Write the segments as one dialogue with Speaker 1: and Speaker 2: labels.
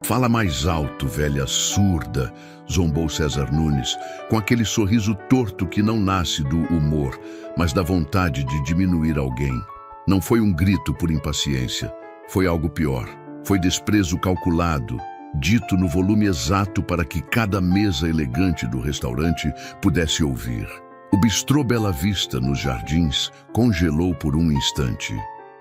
Speaker 1: Fala mais alto, velha surda, zombou César Nunes, com aquele sorriso torto que não nasce do humor, mas da vontade de diminuir alguém. Não foi um grito por impaciência, foi algo pior. Foi desprezo calculado, dito no volume exato para que cada mesa elegante do restaurante pudesse ouvir. O bistrô Bela Vista, nos Jardins, congelou por um instante.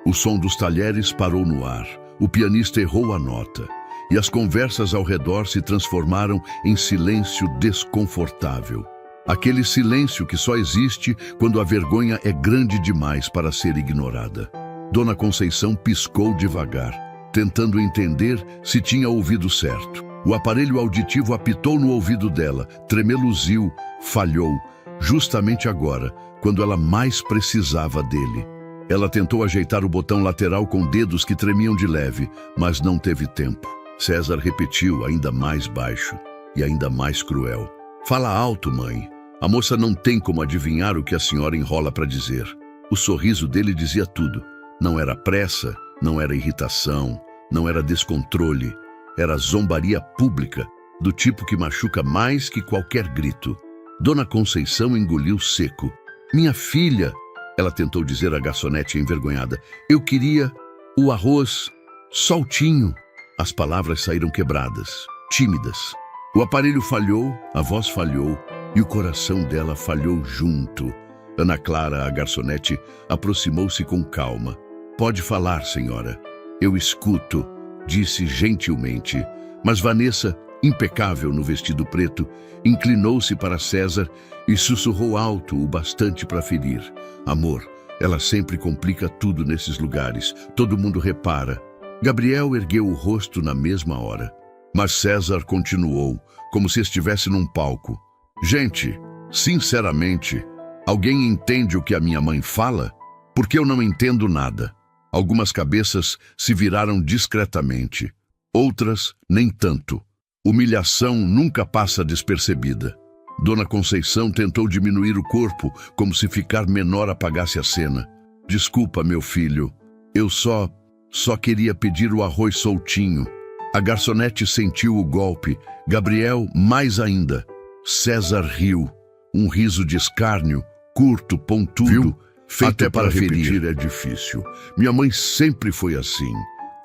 Speaker 1: O som dos talheres parou no ar, o pianista errou a nota, e as conversas ao redor se transformaram em silêncio desconfortável. Aquele silêncio que só existe quando a vergonha é grande demais para ser ignorada. Dona Conceição piscou devagar, tentando entender se tinha ouvido certo. O aparelho auditivo apitou no ouvido dela, tremeluziu, falhou, justamente agora, quando ela mais precisava dele. Ela tentou ajeitar o botão lateral com dedos que tremiam de leve, mas não teve tempo. César repetiu, ainda mais baixo e ainda mais cruel. Fala alto, mãe. A moça não tem como adivinhar o que a senhora enrola para dizer. O sorriso dele dizia tudo. Não era pressa, não era irritação, não era descontrole. Era zombaria pública, do tipo que machuca mais que qualquer grito. Dona Conceição engoliu seco. Minha filha, ela tentou dizer à garçonete envergonhada, eu queria o arroz soltinho. As palavras saíram quebradas, tímidas. O aparelho falhou, a voz falhou e o coração dela falhou junto. Ana Clara, a garçonete, aproximou-se com calma. Pode falar, senhora. Eu escuto, disse gentilmente. Mas Vanessa, impecável no vestido preto, inclinou-se para César e sussurrou alto o bastante para ferir. Amor, ela sempre complica tudo nesses lugares. Todo mundo repara. Gabriel ergueu o rosto na mesma hora. Mas César continuou, como se estivesse num palco. Gente, sinceramente, alguém entende o que a minha mãe fala? Porque eu não entendo nada. Algumas cabeças se viraram discretamente. Outras, nem tanto. Humilhação nunca passa despercebida. Dona Conceição tentou diminuir o corpo, como se ficar menor apagasse a cena. Desculpa, meu filho. Eu só queria pedir o arroz soltinho. A garçonete sentiu o golpe. Gabriel, mais ainda. César riu. Um riso de escárnio, curto, pontudo.
Speaker 2: Viu?
Speaker 1: Feito
Speaker 2: Até
Speaker 1: para
Speaker 2: para
Speaker 1: repetir é difícil. Minha mãe sempre foi assim.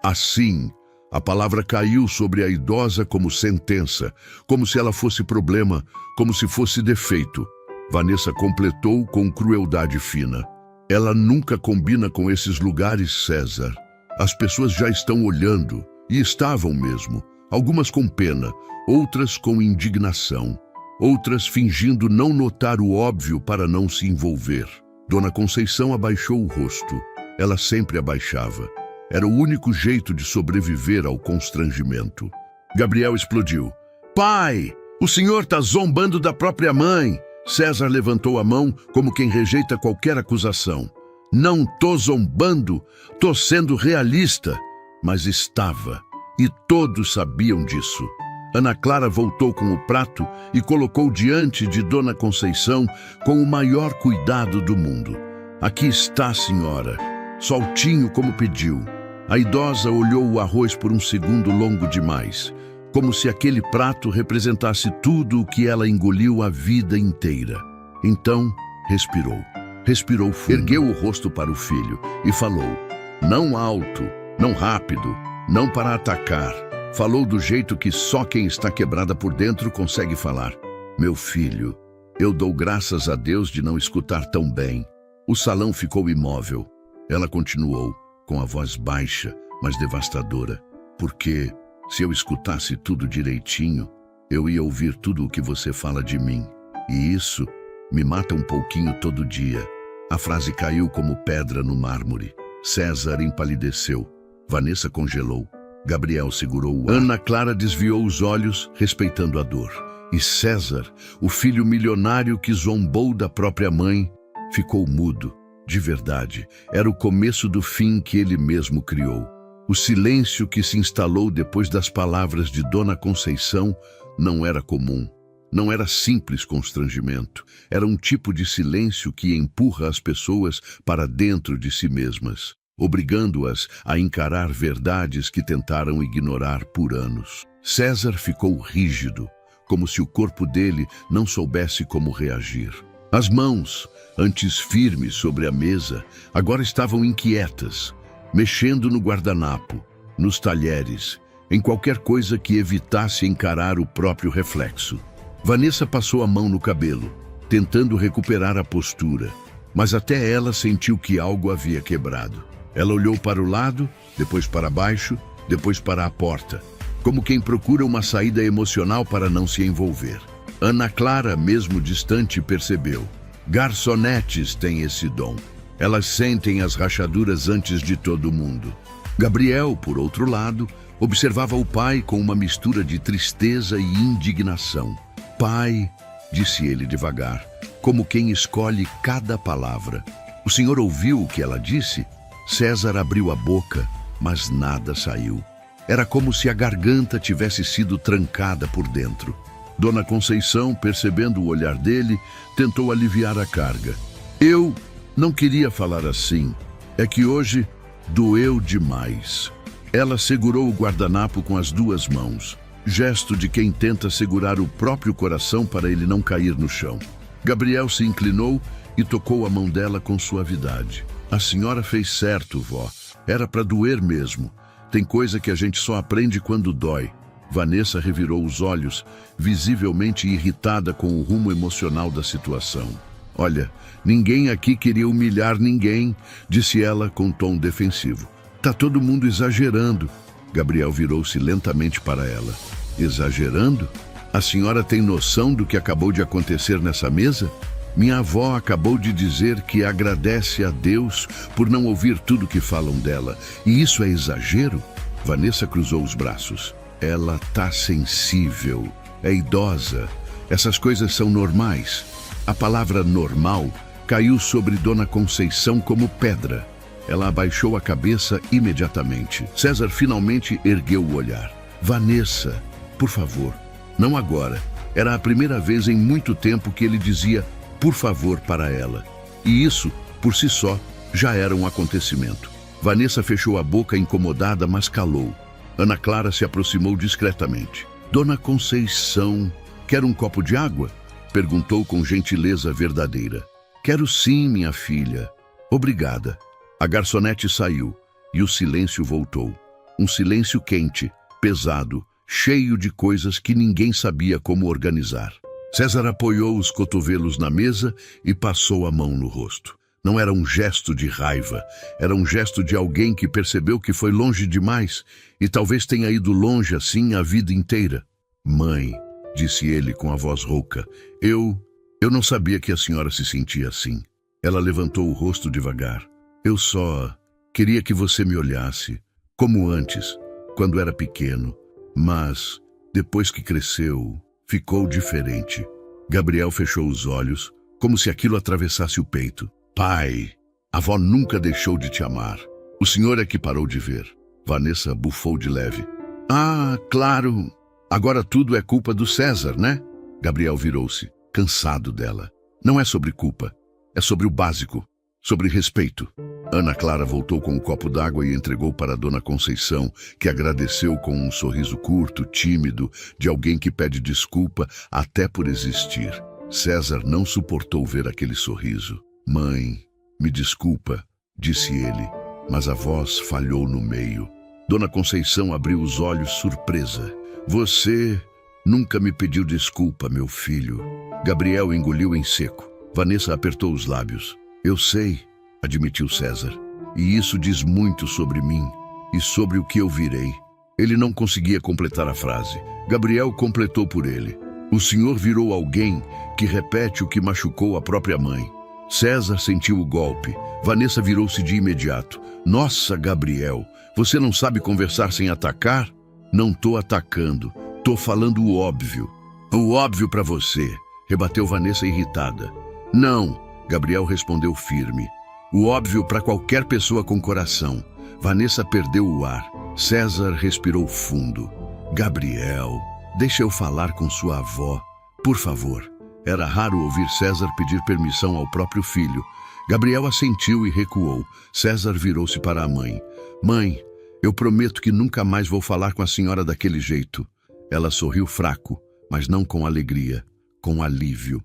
Speaker 1: Assim. A palavra caiu sobre a idosa como sentença, como se ela fosse problema, como se fosse defeito. Vanessa completou com crueldade fina. Ela nunca combina com esses lugares, César. As pessoas já estão olhando, e estavam mesmo. Algumas com pena, outras com indignação. Outras fingindo não notar o óbvio para não se envolver. Dona Conceição abaixou o rosto. Ela sempre abaixava. Era o único jeito de sobreviver ao constrangimento. Gabriel explodiu. Pai, o senhor está zombando da própria mãe. César levantou a mão como quem rejeita qualquer acusação. Não tô zombando, tô sendo realista. Mas estava, e todos sabiam disso. Ana Clara voltou com o prato e colocou diante de Dona Conceição com o maior cuidado do mundo. Aqui está, senhora. Soltinho como pediu. A idosa olhou o arroz por um segundo longo demais, como se aquele prato representasse tudo o que ela engoliu a vida inteira. Então, respirou. Respirou fundo, ergueu o rosto para o filho e falou, não alto, não rápido, não para atacar. Falou do jeito que só quem está quebrada por dentro consegue falar. Meu filho, eu dou graças a Deus de não escutar tão bem. O salão ficou imóvel. Ela continuou, com a voz baixa, mas devastadora. Porque, se eu escutasse tudo direitinho, eu ia ouvir tudo o que você fala de mim. E isso me mata um pouquinho todo dia. A frase caiu como pedra no mármore. César empalideceu. Vanessa congelou. Gabriel segurou o ar. Ana Clara desviou os olhos, respeitando a dor. E César, o filho milionário que zombou da própria mãe, ficou mudo. De verdade, era o começo do fim que ele mesmo criou. O silêncio que se instalou depois das palavras de Dona Conceição não era comum. Não era simples constrangimento. Era um tipo de silêncio que empurra as pessoas para dentro de si mesmas. obrigando-as a encarar verdades que tentaram ignorar por anos. César ficou rígido, como se o corpo dele não soubesse como reagir. As mãos, antes firmes sobre a mesa, agora estavam inquietas, mexendo no guardanapo, nos talheres, em qualquer coisa que evitasse encarar o próprio reflexo. Vanessa passou a mão no cabelo, tentando recuperar a postura, mas até ela sentiu que algo havia quebrado. Ela olhou para o lado, depois para baixo, depois para a porta, como quem procura uma saída emocional para não se envolver. Ana Clara, mesmo distante, percebeu. Garçonetes têm esse dom. Elas sentem as rachaduras antes de todo mundo. Gabriel, por outro lado, observava o pai com uma mistura de tristeza e indignação. Pai, disse ele devagar, como quem escolhe cada palavra. O senhor ouviu o que ela disse? César abriu a boca, mas nada saiu. Era como se a garganta tivesse sido trancada por dentro. Dona Conceição, percebendo o olhar dele, tentou aliviar a carga. Eu não queria falar assim. É que hoje doeu demais. Ela segurou o guardanapo com as duas mãos. Gesto de quem tenta segurar o próprio coração para ele não cair no chão. Gabriel se inclinou e tocou a mão dela com suavidade. A senhora fez certo, vó. Era para doer mesmo. Tem coisa que a gente só aprende quando dói. Vanessa revirou os olhos, visivelmente irritada com o rumo emocional da situação. Olha, ninguém aqui queria humilhar ninguém, disse ela com tom defensivo. Tá todo mundo exagerando. Gabriel virou-se lentamente para ela. Exagerando? A senhora tem noção do que acabou de acontecer nessa mesa? Minha avó acabou de dizer que agradece a Deus por não ouvir tudo que falam dela. E isso é exagero? Vanessa cruzou os braços. Ela tá sensível, é idosa. Essas coisas são normais. A palavra normal caiu sobre Dona Conceição como pedra. Ela abaixou a cabeça imediatamente. César finalmente ergueu o olhar. Vanessa, por favor, não agora. Era a primeira vez em muito tempo que ele dizia por favor para ela. E isso, por si só, já era um acontecimento. Vanessa fechou a boca incomodada, mas calou. Ana Clara se aproximou discretamente. Dona Conceição, quer um copo de água? Perguntou com gentileza verdadeira. Quero sim, minha filha. Obrigada. A garçonete saiu e o silêncio voltou. Um silêncio quente, pesado, cheio de coisas que ninguém sabia como organizar. César apoiou os cotovelos na mesa e passou a mão no rosto. Não era um gesto de raiva, era um gesto de alguém que percebeu que foi longe demais e talvez tenha ido longe assim a vida inteira. Mãe, disse ele com a voz rouca, eu não sabia que a senhora se sentia assim. Ela levantou o rosto devagar. Eu só queria que você me olhasse, como antes, quando era pequeno, mas depois que cresceu, ficou diferente. Gabriel fechou os olhos, como se aquilo atravessasse o peito. Pai, a avó nunca deixou de te amar. O senhor é que parou de ver. Vanessa bufou de leve. Ah, claro. Agora tudo é culpa do César, né? Gabriel virou-se, cansado dela. Não é sobre culpa, é sobre o básico, sobre respeito. Ana Clara voltou com um copo d'água e entregou para Dona Conceição, que agradeceu com um sorriso curto, tímido, de alguém que pede desculpa até por existir. César não suportou ver aquele sorriso. Mãe, me desculpa, disse ele, mas a voz falhou no meio. Dona Conceição abriu os olhos surpresa. Você nunca me pediu desculpa, meu filho. Gabriel engoliu em seco. Vanessa apertou os lábios. Eu sei, admitiu César, e isso diz muito sobre mim e sobre o que eu virei. Ele não conseguia completar a frase. Gabriel completou por ele. O senhor virou alguém que repete o que machucou a própria mãe. César sentiu o golpe. Vanessa virou-se de imediato. Nossa, Gabriel, você não sabe conversar sem atacar? Não tô atacando, tô falando o óbvio. O óbvio para você, rebateu Vanessa irritada. Não, Gabriel respondeu firme. O óbvio para qualquer pessoa com coração. Vanessa perdeu o ar. César respirou fundo. Gabriel, deixa eu falar com sua avó, por favor. Era raro ouvir César pedir permissão ao próprio filho. Gabriel assentiu e recuou. César virou-se para a mãe. Mãe, eu prometo que nunca mais vou falar com a senhora daquele jeito. Ela sorriu fraco, mas não com alegria, com alívio.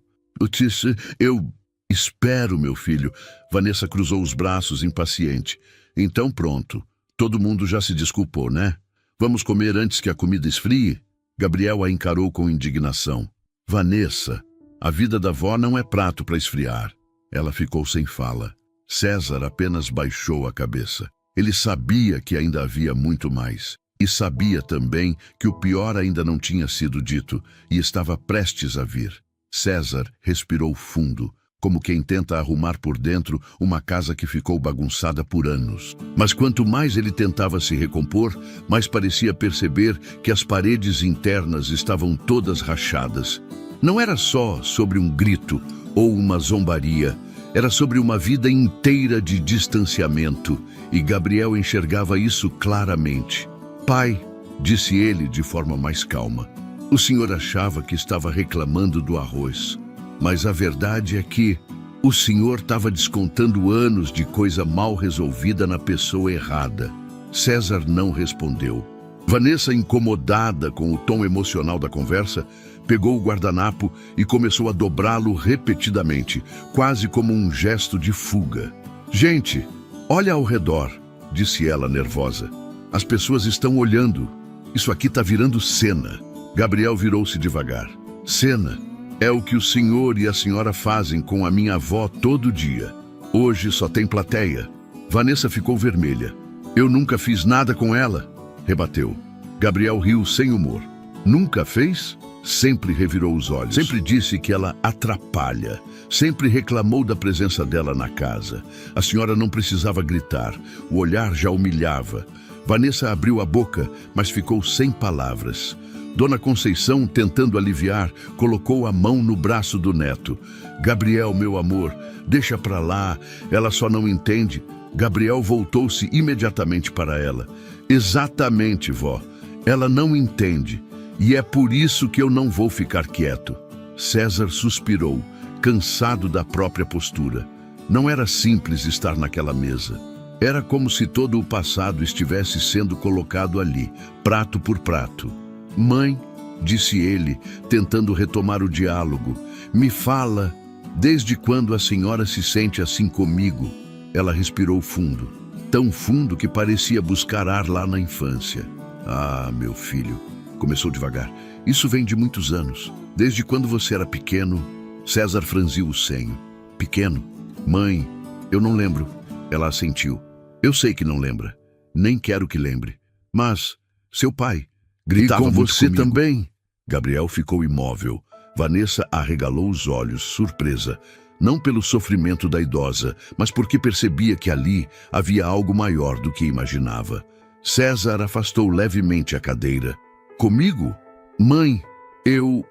Speaker 1: Eu espero, meu filho. Vanessa cruzou os braços, impaciente. Então pronto. Todo mundo já se desculpou, né? Vamos comer antes que a comida esfrie? Gabriel a encarou com indignação. Vanessa, a vida da vó não é prato para esfriar. Ela ficou sem fala. César apenas baixou a cabeça. Ele sabia que ainda havia muito mais. E sabia também que o pior ainda não tinha sido dito e estava prestes a vir. César respirou fundo, como quem tenta arrumar por dentro uma casa que ficou bagunçada por anos. Mas quanto mais ele tentava se recompor, mais parecia perceber que as paredes internas estavam todas rachadas. Não era só sobre um grito ou uma zombaria, era sobre uma vida inteira de distanciamento, e Gabriel enxergava isso claramente. Pai, disse ele de forma mais calma, o senhor achava que estava reclamando do arroz, mas a verdade é que o senhor estava descontando anos de coisa mal resolvida na pessoa errada. César não respondeu. Vanessa, incomodada com o tom emocional da conversa, pegou o guardanapo e começou a dobrá-lo repetidamente, quase como um gesto de fuga. Gente, olha ao redor, disse ela nervosa. As pessoas estão olhando. Isso aqui está virando cena. Gabriel virou-se devagar. Cena é o que o senhor e a senhora fazem com a minha avó todo dia. Hoje só tem plateia. Vanessa ficou vermelha. Eu nunca fiz nada com ela, rebateu. Gabriel riu sem humor. Nunca fez? Sempre revirou os olhos. Sempre disse que ela atrapalha. Sempre reclamou da presença dela na casa. A senhora não precisava gritar. O olhar já humilhava. Vanessa abriu a boca, mas ficou sem palavras. Dona Conceição, tentando aliviar, colocou a mão no braço do neto. Gabriel, meu amor, deixa pra lá. Ela só não entende. Gabriel voltou-se imediatamente para ela. Exatamente, vó. Ela não entende. E é por isso que eu não vou ficar quieto. César suspirou, cansado da própria postura. Não era simples estar naquela mesa. Era como se todo o passado estivesse sendo colocado ali, prato por prato. Mãe, disse ele, tentando retomar o diálogo, me fala, desde quando a senhora se sente assim comigo? Ela respirou fundo, tão fundo que parecia buscar ar lá na infância. Ah, meu filho, começou devagar, isso vem de muitos anos. Desde quando você era pequeno, César franziu o senho. Pequeno? Mãe, eu não lembro. Ela assentiu. Eu sei que não lembra. Nem quero que lembre. Mas, seu pai, gritava muito comigo. E com você também? Gabriel ficou imóvel. Vanessa arregalou os olhos, surpresa. Não pelo sofrimento da idosa, mas porque percebia que ali havia algo maior do que imaginava. César afastou levemente a cadeira. Comigo? Mãe, eu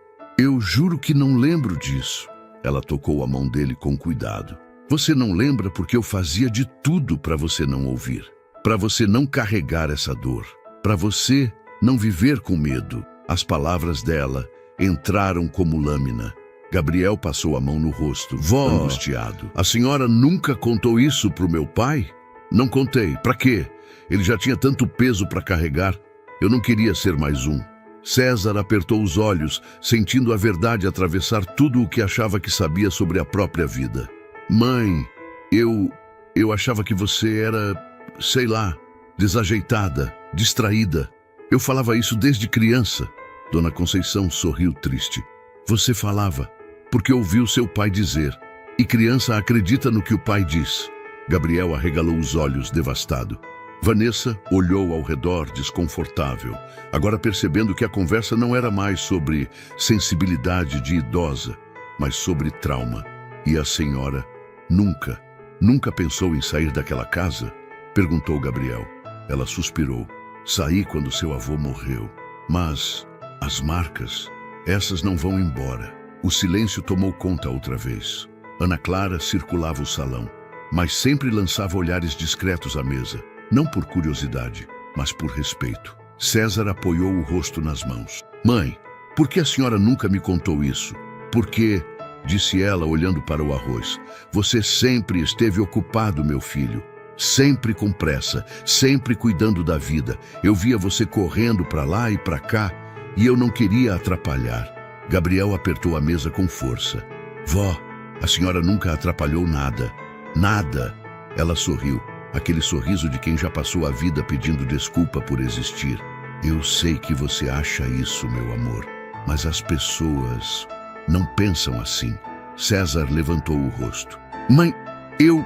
Speaker 1: juro que não lembro disso. Ela tocou a mão dele com cuidado. Você não lembra porque eu fazia de tudo para você não ouvir. Para você não carregar essa dor. Para você não viver com medo. As palavras dela entraram como lâmina. Gabriel passou a mão no rosto, angustiado. A senhora nunca contou isso pro meu pai? Não contei. Para quê? Ele já tinha tanto peso para carregar. Eu não queria ser mais um. César apertou os olhos, sentindo a verdade atravessar tudo o que achava que sabia sobre a própria vida. Mãe, eu achava que você era, sei lá, desajeitada, distraída. Eu falava isso desde criança. Dona Conceição sorriu triste. Você falava, porque ouviu seu pai dizer. E criança acredita no que o pai diz. Gabriel arregalou os olhos, devastado. Vanessa olhou ao redor, desconfortável, agora percebendo que a conversa não era mais sobre sensibilidade de idosa, mas sobre trauma. E a senhora nunca pensou em sair daquela casa? Perguntou Gabriel. Ela suspirou. Saí quando seu avô morreu. Mas as marcas, essas não vão embora. O silêncio tomou conta outra vez. Ana Clara circulava o salão, mas sempre lançava olhares discretos à mesa. Não por curiosidade, mas por respeito. César apoiou o rosto nas mãos. Mãe, por que a senhora nunca me contou isso? Porque disse ela, olhando para o arroz. Você sempre esteve ocupado, meu filho. Sempre com pressa, sempre cuidando da vida. Eu via você correndo para lá e para cá e eu não queria atrapalhar. Gabriel apertou a mesa com força. Vó, a senhora nunca atrapalhou nada. Nada. Ela sorriu, aquele sorriso de quem já passou a vida pedindo desculpa por existir. Eu sei que você acha isso, meu amor, mas as pessoas não pensam assim. César levantou o rosto. Mãe, eu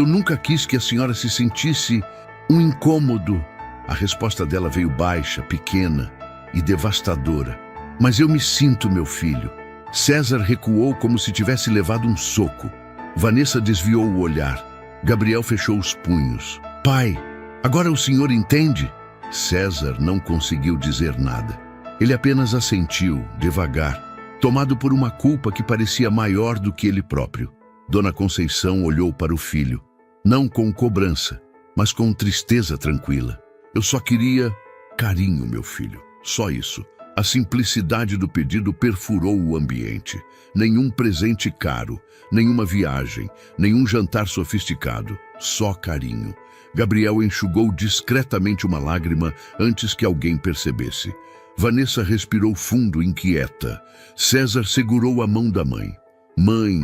Speaker 1: nunca quis que a senhora se sentisse um incômodo. A resposta dela veio baixa, pequena e devastadora. Mas eu me sinto, meu filho. César recuou como se tivesse levado um soco. Vanessa desviou o olhar. Gabriel fechou os punhos. Pai, agora o senhor entende? César não conseguiu dizer nada. Ele apenas assentiu, devagar, tomado por uma culpa que parecia maior do que ele próprio. Dona Conceição olhou para o filho, não com cobrança, mas com tristeza tranquila. Eu só queria carinho, meu filho, só isso. A simplicidade do pedido perfurou o ambiente. Nenhum presente caro, nenhuma viagem, nenhum jantar sofisticado, só carinho. Gabriel enxugou discretamente uma lágrima antes que alguém percebesse. Vanessa respirou fundo, inquieta. César segurou a mão da mãe. Mãe,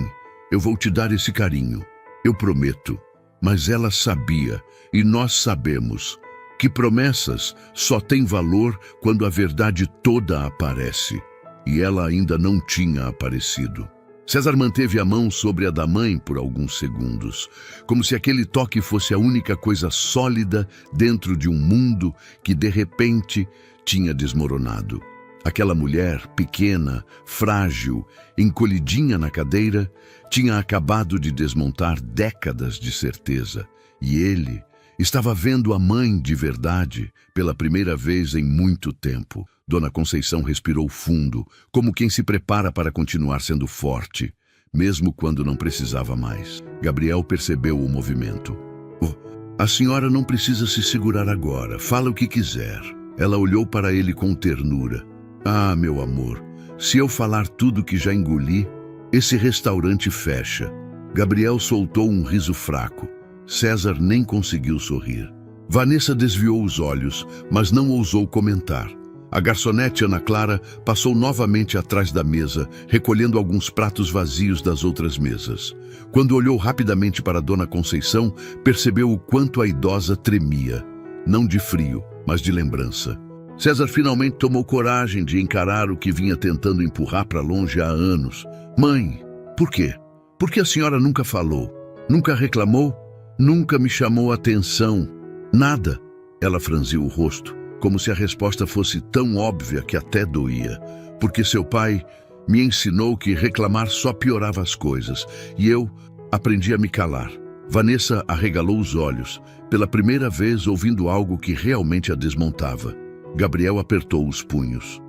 Speaker 1: eu vou te dar esse carinho, eu prometo. Mas ela sabia, e nós sabemos, que promessas só têm valor quando a verdade toda aparece. E ela ainda não tinha aparecido. César manteve a mão sobre a da mãe por alguns segundos, como se aquele toque fosse a única coisa sólida dentro de um mundo que, de repente, tinha desmoronado. Aquela mulher, pequena, frágil, encolhidinha na cadeira, tinha acabado de desmontar décadas de certeza. E ele estava vendo a mãe de verdade pela primeira vez em muito tempo. Dona Conceição respirou fundo, como quem se prepara para continuar sendo forte, mesmo quando não precisava mais. Gabriel percebeu o movimento. Oh, a senhora não precisa se segurar agora, fala o que quiser. Ela olhou para ele com ternura. Ah, meu amor, se eu falar tudo que já engoli, esse restaurante fecha. Gabriel soltou um riso fraco. César nem conseguiu sorrir. Vanessa desviou os olhos, mas não ousou comentar. A garçonete Ana Clara passou novamente atrás da mesa, recolhendo alguns pratos vazios das outras mesas. Quando olhou rapidamente para Dona Conceição, percebeu o quanto a idosa tremia. Não de frio, mas de lembrança. César finalmente tomou coragem de encarar o que vinha tentando empurrar para longe há anos. Mãe, por quê? Por que a senhora nunca falou? Nunca reclamou? Nunca me chamou a atenção? Nada. Ela franziu o rosto, como se a resposta fosse tão óbvia que até doía. Porque seu pai me ensinou que reclamar só piorava as coisas, e eu aprendi a me calar. Vanessa arregalou os olhos, pela primeira vez ouvindo algo que realmente a desmontava. Gabriel apertou os punhos.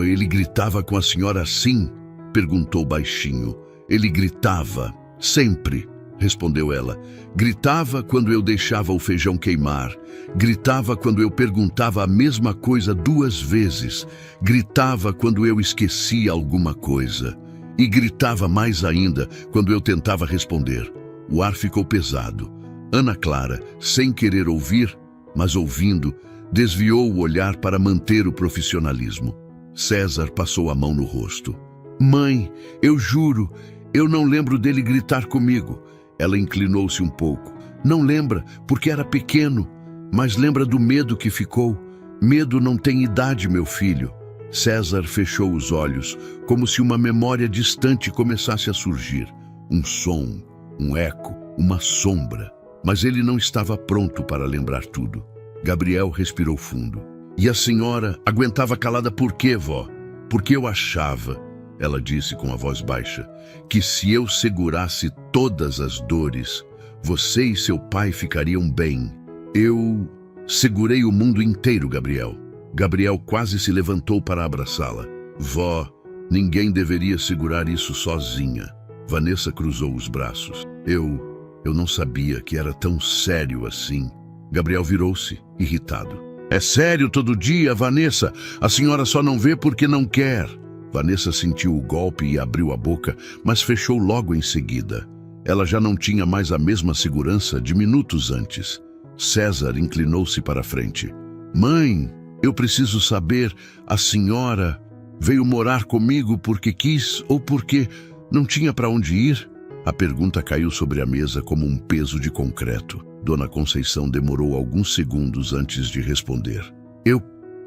Speaker 1: Ele gritava com a senhora assim? Perguntou baixinho. Ele gritava. Sempre, respondeu ela. Gritava quando eu deixava o feijão queimar. Gritava quando eu perguntava a mesma coisa 2 vezes. Gritava quando eu esquecia alguma coisa. E gritava mais ainda quando eu tentava responder. O ar ficou pesado. Ana Clara, sem querer ouvir, mas ouvindo, desviou o olhar para manter o profissionalismo. César passou a mão no rosto. Mãe, eu juro, eu não lembro dele gritar comigo. Ela inclinou-se um pouco. Não lembra, porque era pequeno, mas lembra do medo que ficou. Medo não tem idade, meu filho. César fechou os olhos, como se uma memória distante começasse a surgir. Um som, um eco, uma sombra. Mas ele não estava pronto para lembrar tudo. Gabriel respirou fundo. E a senhora aguentava calada por quê, vó? Porque eu achava, ela disse com a voz baixa, que se eu segurasse todas as dores, você e seu pai ficariam bem. Eu segurei o mundo inteiro, Gabriel. Gabriel quase se levantou para abraçá-la. Vó, ninguém deveria segurar isso sozinha. Vanessa cruzou os braços. Eu não sabia que era tão sério assim. Gabriel virou-se, irritado. É sério todo dia, Vanessa. A senhora só não vê porque não quer. Vanessa sentiu o golpe e abriu a boca, mas fechou logo em seguida. Ela já não tinha mais a mesma segurança de minutos antes. César inclinou-se para a frente. Mãe, eu preciso saber, a senhora veio morar comigo porque quis ou porque não tinha para onde ir? A pergunta caiu sobre a mesa como um peso de concreto. Dona Conceição demorou alguns segundos antes de responder.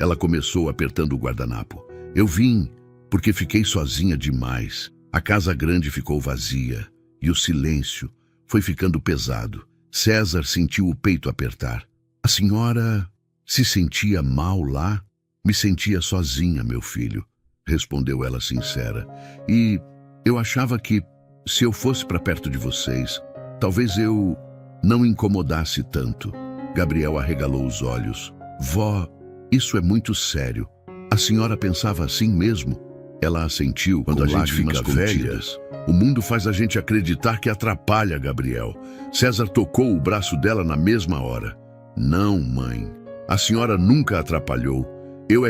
Speaker 1: Ela começou apertando o guardanapo. Eu vim porque fiquei sozinha demais. A casa grande ficou vazia e o silêncio foi ficando pesado. César sentiu o peito apertar. A senhora se sentia mal lá? Me sentia sozinha, meu filho, respondeu ela sincera. E eu achava que, se eu fosse para perto de vocês, talvez eu não incomodasse tanto. Gabriel arregalou os olhos. Vó, isso é muito sério. A senhora pensava assim mesmo? Ela assentiu. Quando a gente fica velha, o mundo faz a gente acreditar que atrapalha, Gabriel. César tocou o braço dela na mesma hora. Não, mãe. A senhora nunca atrapalhou. Eu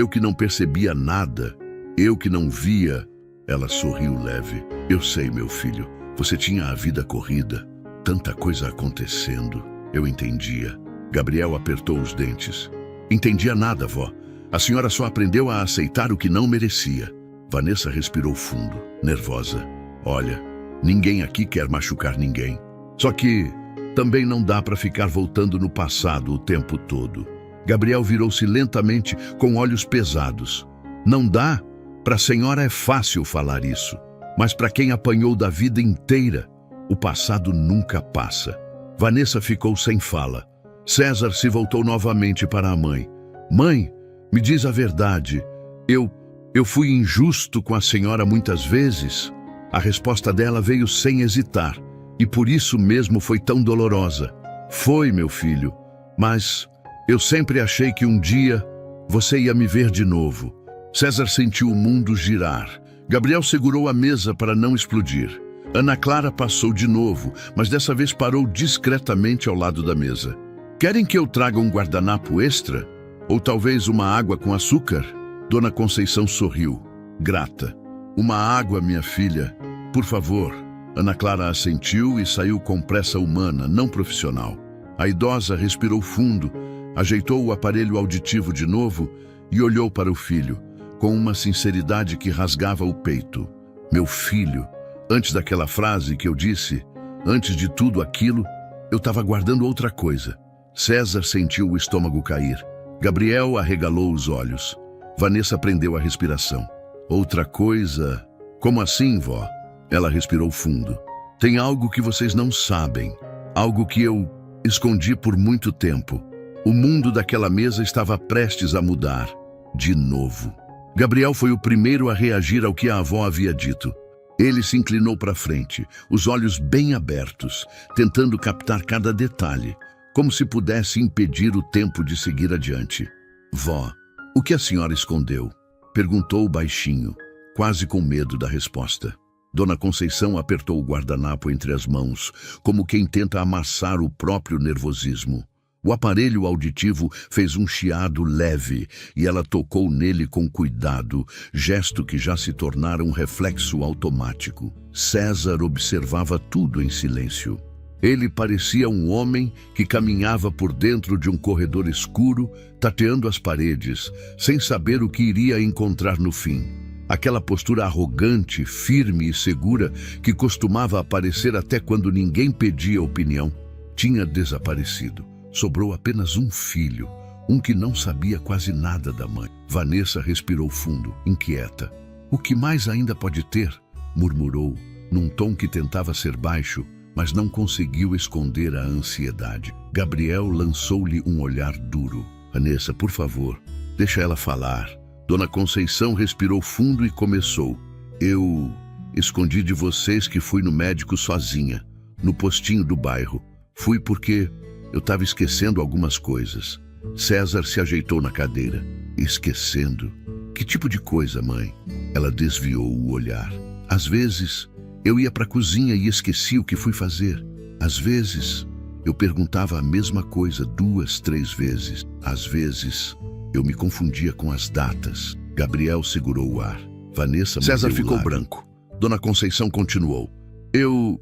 Speaker 1: que não percebia nada. Eu que não via. Ela sorriu leve. Eu sei, meu filho. Você tinha a vida corrida. Tanta coisa acontecendo. Eu entendia. Gabriel apertou os dentes. Entendia nada, vó. A senhora só aprendeu a aceitar o que não merecia. Vanessa respirou fundo, nervosa. Olha, ninguém aqui quer machucar ninguém. Só que também não dá para ficar voltando no passado o tempo todo. Gabriel virou-se lentamente com olhos pesados. Não dá? Para a senhora é fácil falar isso. Mas para quem apanhou da vida inteira, o passado nunca passa. Vanessa ficou sem fala. César se voltou novamente para a mãe. Mãe, me diz a verdade. Eu fui injusto com a senhora muitas vezes? A resposta dela veio sem hesitar. E por isso mesmo foi tão dolorosa. Foi, meu filho. Mas eu sempre achei que um dia você ia me ver de novo. César sentiu o mundo girar. Gabriel segurou a mesa para não explodir. Ana Clara passou de novo, mas dessa vez parou discretamente ao lado da mesa. Querem que eu traga um guardanapo extra? Ou talvez uma água com açúcar? Dona Conceição sorriu, grata. Uma água, minha filha, por favor. Ana Clara assentiu e saiu com pressa humana, não profissional. A idosa respirou fundo, ajeitou o aparelho auditivo de novo e olhou para o filho, com uma sinceridade que rasgava o peito. Meu filho, antes daquela frase que eu disse, antes de tudo aquilo, eu estava guardando outra coisa. César sentiu o estômago cair. Gabriel arregalou os olhos. Vanessa prendeu a respiração. Outra coisa? Como assim, vó? Ela respirou fundo. Tem algo que vocês não sabem. Algo que eu escondi por muito tempo. O mundo daquela mesa estava prestes a mudar. De novo. Gabriel foi o primeiro a reagir ao que a avó havia dito. Ele se inclinou para frente, os olhos bem abertos, tentando captar cada detalhe, como se pudesse impedir o tempo de seguir adiante. Vó, o que a senhora escondeu? Perguntou baixinho, quase com medo da resposta. Dona Conceição apertou o guardanapo entre as mãos, como quem tenta amassar o próprio nervosismo. O aparelho auditivo fez um chiado leve e ela tocou nele com cuidado, gesto que já se tornara um reflexo automático. César observava tudo em silêncio. Ele parecia um homem que caminhava por dentro de um corredor escuro, tateando as paredes, sem saber o que iria encontrar no fim. Aquela postura arrogante, firme e segura que costumava aparecer até quando ninguém pedia opinião, tinha desaparecido. Sobrou apenas um filho, um que não sabia quase nada da mãe. Vanessa respirou fundo, inquieta. O que mais ainda pode ter? Murmurou, num tom que tentava ser baixo, mas não conseguiu esconder a ansiedade. Gabriel lançou-lhe um olhar duro. Vanessa, por favor, deixa ela falar. Dona Conceição respirou fundo e começou. Eu escondi de vocês que fui no médico sozinha, no postinho do bairro. Fui porque eu estava esquecendo algumas coisas. César se ajeitou na cadeira. Esquecendo? Que tipo de coisa, mãe? Ela desviou o olhar. Às vezes, eu ia para a cozinha e esqueci o que fui fazer. Às vezes, eu perguntava a mesma coisa 2, 3 vezes. Às vezes, eu me confundia com as datas. Gabriel segurou o ar. Vanessa César ficou branco. Dona Conceição continuou. Eu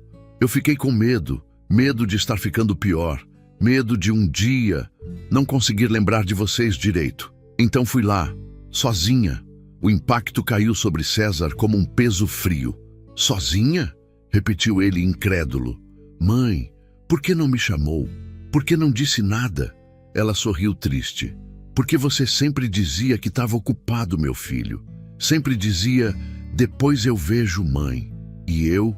Speaker 1: fiquei com medo. Medo de estar ficando pior. Medo de um dia não conseguir lembrar de vocês direito. Então fui lá, sozinha. O impacto caiu sobre César como um peso frio. Sozinha? Repetiu ele incrédulo. Mãe, por que não me chamou? Por que não disse nada? Ela sorriu triste. Porque você sempre dizia que estava ocupado, meu filho. Sempre dizia, depois eu vejo, mãe. E eu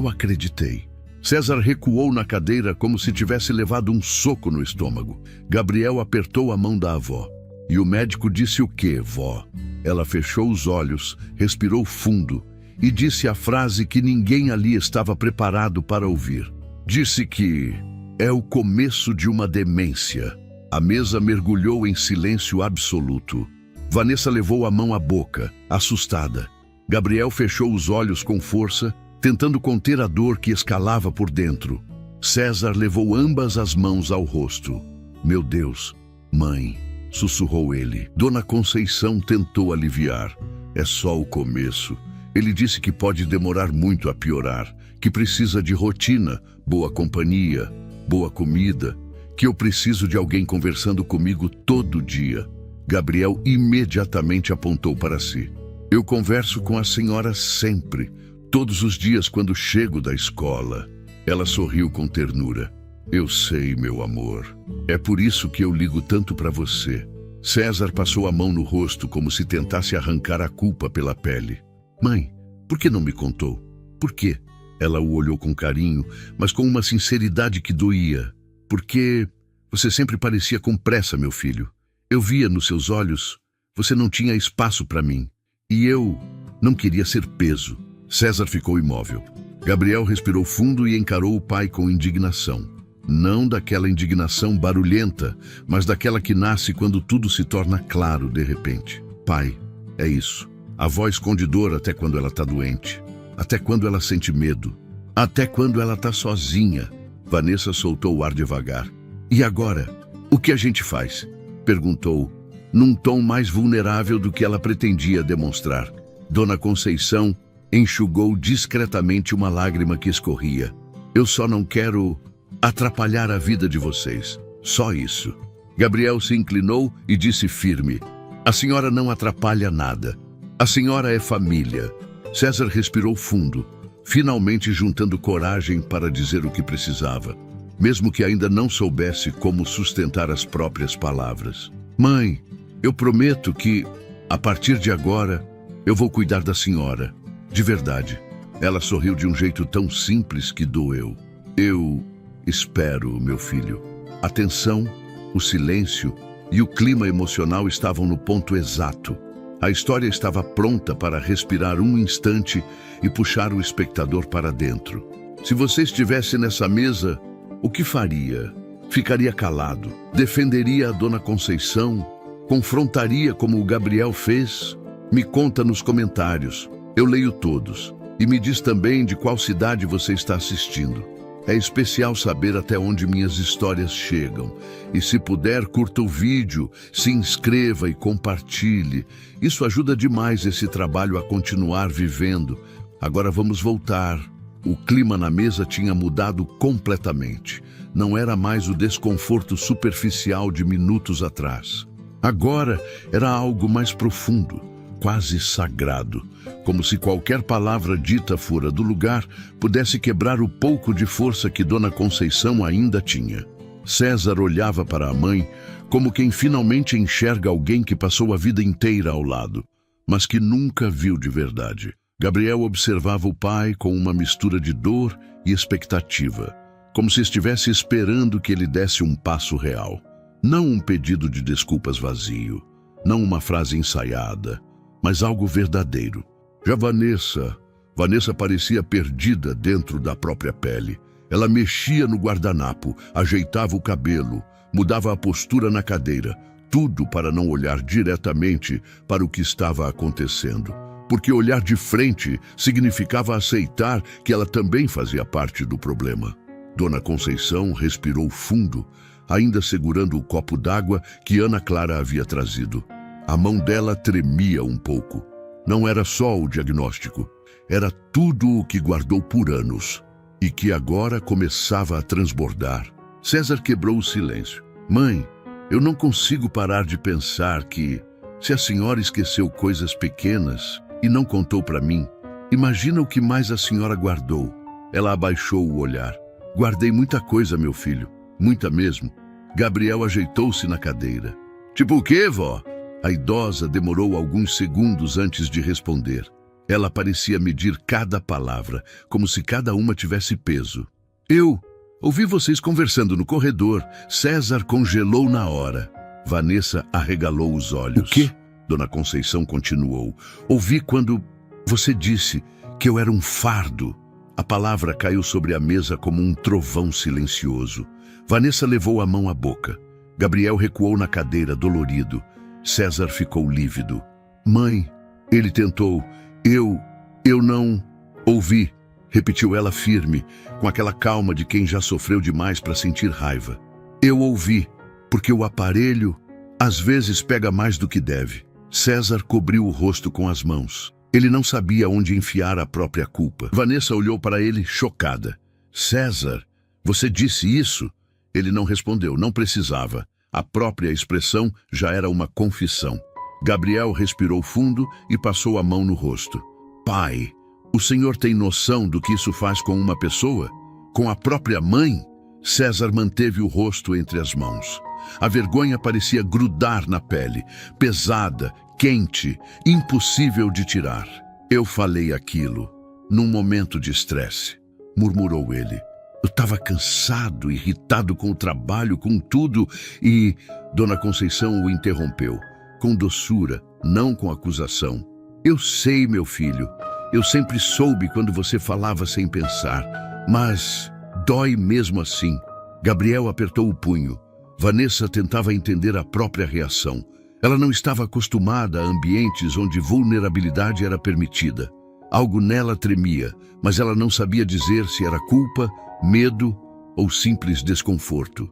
Speaker 1: acreditei. César recuou na cadeira como se tivesse levado um soco no estômago. Gabriel apertou a mão da avó. E o médico disse o quê, vó? Ela fechou os olhos, respirou fundo e disse a frase que ninguém ali estava preparado para ouvir. Disse que é o começo de uma demência. A mesa mergulhou em silêncio absoluto. Vanessa levou a mão à boca, assustada. Gabriel fechou os olhos com força, tentando conter a dor que escalava por dentro. César levou ambas as mãos ao rosto. Meu Deus, mãe, sussurrou ele. Dona Conceição tentou aliviar. É só o começo. Ele disse que pode demorar muito a piorar, que precisa de rotina, boa companhia, boa comida, que eu preciso de alguém conversando comigo todo dia. Gabriel imediatamente apontou para si. Eu converso com a senhora sempre, todos os dias quando chego da escola. Ela sorriu com ternura. Eu sei, meu amor. É por isso que eu ligo tanto para você. César passou a mão no rosto como se tentasse arrancar a culpa pela pele. Mãe, por que não me contou? Por quê? Ela o olhou com carinho, mas com uma sinceridade que doía. Porque você sempre parecia com pressa, meu filho. Eu via nos seus olhos, você não tinha espaço para mim. E eu não queria ser peso. César ficou imóvel. Gabriel respirou fundo e encarou o pai com indignação. Não daquela indignação barulhenta, mas daquela que nasce quando tudo se torna claro de repente. Pai, é isso. A avó esconde dor até quando ela está doente. Até quando ela sente medo. Até quando ela está sozinha. Vanessa soltou o ar devagar. E agora? O que a gente faz? Perguntou, num tom mais vulnerável do que ela pretendia demonstrar. Dona Conceição enxugou discretamente uma lágrima que escorria. Eu só não quero atrapalhar a vida de vocês. Só isso. Gabriel se inclinou e disse firme. A senhora não atrapalha nada. A senhora é família. César respirou fundo, finalmente juntando coragem para dizer o que precisava, mesmo que ainda não soubesse como sustentar as próprias palavras. Mãe, eu prometo que, a partir de agora, eu vou cuidar da senhora. De verdade. Ela sorriu de um jeito tão simples que doeu. Eu espero, meu filho. A tensão, o silêncio e o clima emocional estavam no ponto exato. A história estava pronta para respirar um instante e puxar o espectador para dentro. Se você estivesse nessa mesa, o que faria? Ficaria calado? Defenderia a Dona Conceição? Confrontaria como o Gabriel fez? Me conta nos comentários. Eu leio todos. E me diz também de qual cidade você está assistindo. É especial saber até onde minhas histórias chegam. E se puder, curta o vídeo, se inscreva e compartilhe. Isso ajuda demais esse trabalho a continuar vivendo. Agora vamos voltar. O clima na mesa tinha mudado completamente. Não era mais o desconforto superficial de minutos atrás. Agora era algo mais profundo, quase sagrado. Como se qualquer palavra dita fora do lugar pudesse quebrar o pouco de força que Dona Conceição ainda tinha. César olhava para a mãe como quem finalmente enxerga alguém que passou a vida inteira ao lado, mas que nunca viu de verdade. Gabriel observava o pai com uma mistura de dor e expectativa, como se estivesse esperando que ele desse um passo real. Não um pedido de desculpas vazio, não uma frase ensaiada, mas algo verdadeiro. Já Vanessa parecia perdida dentro da própria pele. Ela mexia no guardanapo, ajeitava o cabelo, mudava a postura na cadeira, tudo para não olhar diretamente para o que estava acontecendo. Porque olhar de frente significava aceitar que ela também fazia parte do problema. Dona Conceição respirou fundo, ainda segurando o copo d'água que Ana Clara havia trazido. A mão dela tremia um pouco. Não era só o diagnóstico, era tudo o que guardou por anos e que agora começava a transbordar. César quebrou o silêncio. Mãe, eu não consigo parar de pensar que, se a senhora esqueceu coisas pequenas e não contou para mim, imagina o que mais a senhora guardou. Ela abaixou o olhar. Guardei muita coisa, meu filho, muita mesmo. Gabriel ajeitou-se na cadeira. Tipo o quê, vó? A idosa demorou alguns segundos antes de responder. Ela parecia medir cada palavra, como se cada uma tivesse peso. Eu ouvi vocês conversando no corredor. César congelou na hora. Vanessa arregalou os olhos. O quê? Dona Conceição continuou. Ouvi quando você disse que eu era um fardo. A palavra caiu sobre a mesa como um trovão silencioso. Vanessa levou a mão à boca. Gabriel recuou na cadeira, dolorido. César ficou lívido. Mãe, ele tentou. Eu não ouvi, repetiu ela firme, com aquela calma de quem já sofreu demais para sentir raiva. Eu ouvi, porque o aparelho às vezes pega mais do que deve. César cobriu o rosto com as mãos. Ele não sabia onde enfiar a própria culpa. Vanessa olhou para ele, chocada. César, você disse isso? Ele não respondeu, não precisava. A própria expressão já era uma confissão. Gabriel respirou fundo e passou a mão no rosto. Pai, o senhor tem noção do que isso faz com uma pessoa? Com a própria mãe? César manteve o rosto entre as mãos. A vergonha parecia grudar na pele, pesada, quente, impossível de tirar. Eu falei aquilo, num momento de estresse, murmurou ele. Eu estava cansado, irritado com o trabalho, com tudo, e Dona Conceição o interrompeu, com doçura, não com acusação. Eu sei, meu filho, eu sempre soube quando você falava sem pensar, mas dói mesmo assim. Gabriel apertou o punho. Vanessa tentava entender a própria reação. Ela não estava acostumada a ambientes onde vulnerabilidade era permitida. Algo nela tremia, mas ela não sabia dizer se era culpa, medo ou simples desconforto.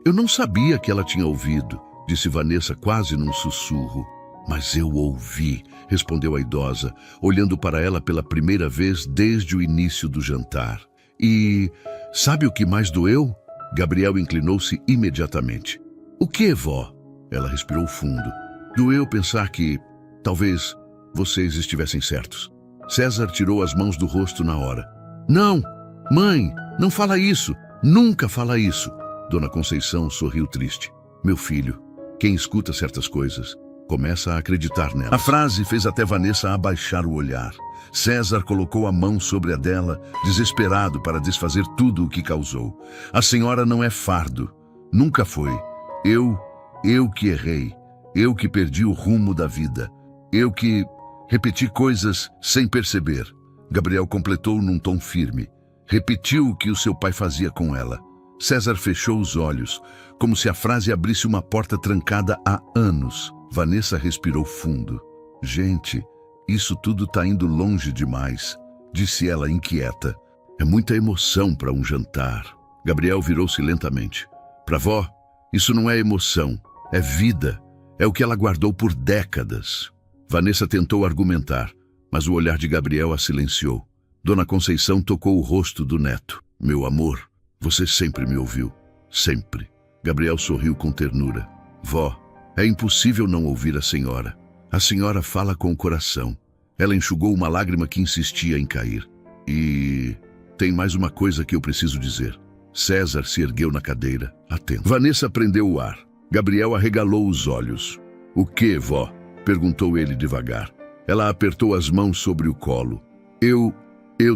Speaker 1: Eu não sabia que ela tinha ouvido, disse Vanessa quase num sussurro. Mas eu ouvi, respondeu a idosa, olhando para ela pela primeira vez desde o início do jantar. E sabe o que mais doeu? Gabriel inclinou-se imediatamente. O que, vó? Ela respirou fundo. Doeu pensar que, talvez, vocês estivessem certos. César tirou as mãos do rosto na hora. Não, mãe, não fala isso. Nunca fala isso. Dona Conceição sorriu triste. Meu filho, quem escuta certas coisas, começa a acreditar nelas. A frase fez até Vanessa abaixar o olhar. César colocou a mão sobre a dela, desesperado para desfazer tudo o que causou. A senhora não é fardo. Nunca foi. Eu que errei. Eu que perdi o rumo da vida. Eu que repeti coisas sem perceber. Gabriel completou num tom firme. Repetiu o que o seu pai fazia com ela. César fechou os olhos, como se a frase abrisse uma porta trancada há anos. Vanessa respirou fundo. Gente, isso tudo tá indo longe demais, disse ela inquieta. É muita emoção para um jantar. Gabriel virou-se lentamente. Pra vó, isso não é emoção, é vida. É o que ela guardou por décadas. Vanessa tentou argumentar, mas o olhar de Gabriel a silenciou. Dona Conceição tocou o rosto do neto. Meu amor, você sempre me ouviu. Sempre. Gabriel sorriu com ternura. Vó, é impossível não ouvir a senhora. A senhora fala com o coração. Ela enxugou uma lágrima que insistia em cair. E tem mais uma coisa que eu preciso dizer. César se ergueu na cadeira, atento. Vanessa prendeu o ar. Gabriel arregalou os olhos. O que, vó? Perguntou ele devagar. Ela apertou as mãos sobre o colo. Eu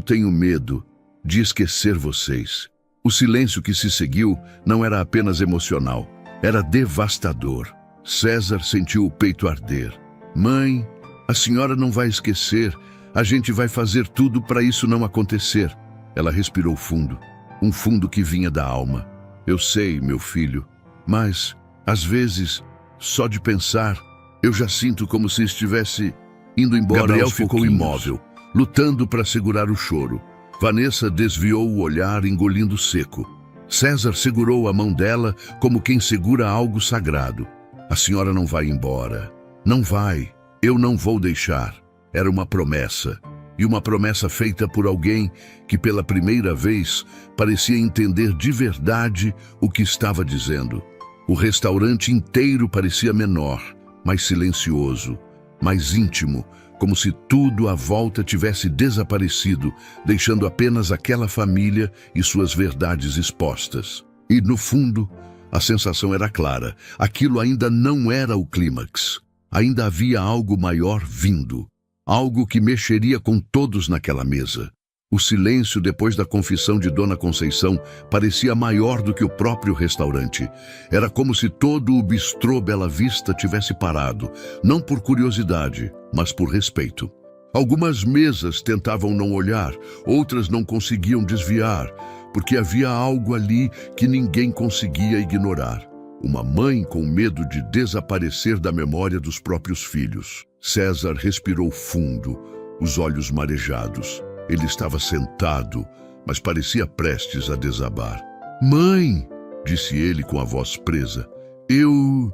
Speaker 1: tenho medo de esquecer vocês. O silêncio que se seguiu não era apenas emocional, era devastador. César sentiu o peito arder. Mãe, a senhora não vai esquecer. A gente vai fazer tudo para isso não acontecer. Ela respirou fundo, um fundo que vinha da alma. Eu sei, meu filho, mas, às vezes, só de pensar, eu já sinto como se estivesse indo embora. Gabriel ficou imóvel, lutando para segurar o choro. Vanessa desviou o olhar, engolindo seco. César segurou a mão dela como quem segura algo sagrado. A senhora não vai embora. Não vai, eu não vou deixar. Era uma promessa. E uma promessa feita por alguém que pela primeira vez parecia entender de verdade o que estava dizendo. O restaurante inteiro parecia menor, mais silencioso, mais íntimo, como se tudo à volta tivesse desaparecido, deixando apenas aquela família e suas verdades expostas. E, no fundo, a sensação era clara. Aquilo ainda não era o clímax. Ainda havia algo maior vindo. Algo que mexeria com todos naquela mesa. O silêncio depois da confissão de Dona Conceição parecia maior do que o próprio restaurante. Era como se todo o bistrô Bela Vista tivesse parado, não por curiosidade, mas por respeito. Algumas mesas tentavam não olhar, outras não conseguiam desviar, porque havia algo ali que ninguém conseguia ignorar. Uma mãe com medo de desaparecer da memória dos próprios filhos. César respirou fundo, os olhos marejados. Ele estava sentado, mas parecia prestes a desabar. "Mãe", disse ele com a voz presa, eu